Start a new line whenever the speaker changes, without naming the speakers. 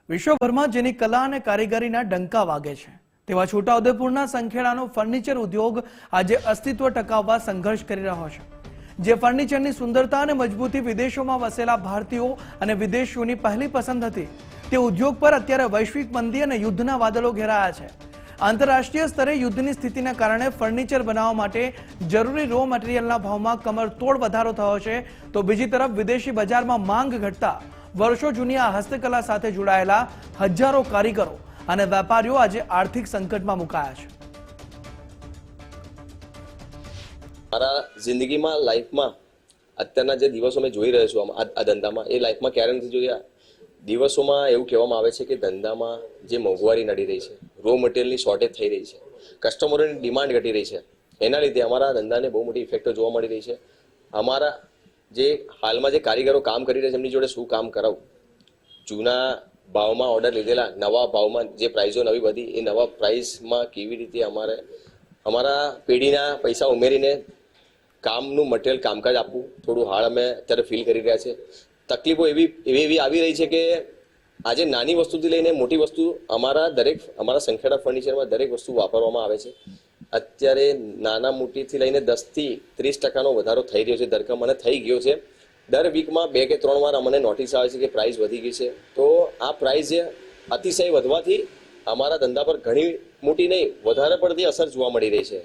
વિશ્વભરમાં જેની કલા અને કારીગરીના ડંકા વાગે છે તેવા છોટાઉદેપુરના સંખેડાનો ફર્નિચર ઉદ્યોગ આજે અસ્તિત્વ ટકાવવા સંઘર્ષ કરી રહ્યો છે। જે ફર્નિચરની સુંદરતા અને મજબૂતી વિદેશોમાં વસેલા ભારતીયો અને વિદેશીઓની પહેલી પસંદ હતી, તે ઉદ્યોગ પર અત્યારે વૈશ્વિક મંદી અને યુદ્ધના વાદળો ઘેરાયા છે। આંતરરાષ્ટ્રીય સ્તરે યુદ્ધની સ્થિતિના કારણે ફર્નિચર બનાવવા માટે જરૂરી રો મટીરીયલના ભાવમાં કમરતોડ વધારો થયો છે, તો બીજી તરફ વિદેશી બજારમાં માંગ ઘટતા વર્ષો જૂની આ હસ્તકલા સાથે જોડાયેલા હજારો કારીગરો અને વેપારીઓ આજે આર્થિક સંકટમાં મુકાયા છે।
મારા જિંદગીમાં લાઈફમાં અત્યારના જે દિવસો મેં જોઈ રહ્યો છું આ ધંધામાં, એ લાઈફમાં ક્યારે નથી જોયા। દિવસોમાં એવું કહેવામાં આવે છે કે ધંધામાં જે મોંઘવારી નડી રહી છે, રો મટીરિયલની શોર્ટેજ થઈ રહી છે, કસ્ટમરોની ડિમાન્ડ ઘટી રહી છે, એના લીધે અમારા ધંધાને બહુ મોટી ઇફેક્ટો જોવા મળી રહી છે। અમારા જે હાલમાં જે કારીગરો કામ કરી રહ્યા છે એમની જોડે શું કામ કરાવું? જૂના ભાવમાં ઓર્ડર લીધેલા નવા ભાવમાં જે પ્રાઇસો નવી વધી, એ નવા પ્રાઇસમાં કેવી રીતે અમારા પેઢીના પૈસા ઉમેરીને કામનું મટીરિયલ કામકાજ આપવું, થોડું હાળ અમે અત્યારે ફીલ કરી રહ્યા છે। તકલીફો એવી આવી રહી છે કે આજે નાની વસ્તુથી લઈને મોટી વસ્તુ અમારા સંખેડા ફર્નિચરમાં દરેક વસ્તુ વાપરવામાં આવે છે। અત્યારે નાના મોટીથી લઈને 10 થી 30% વધારો થઈ રહ્યો છે, ધરકમ અને થઈ ગયો છે। દર વીકમાં 2 કે 3 વાર અમને નોટિસ આવે છે કે પ્રાઇસ વધી ગઈ છે। તો આ પ્રાઇસ અતિશય વધવાથી અમારા ધંધા પર ઘણી મોટી નહીં, વધારે પડતી અસર જોવા મળી રહી છે।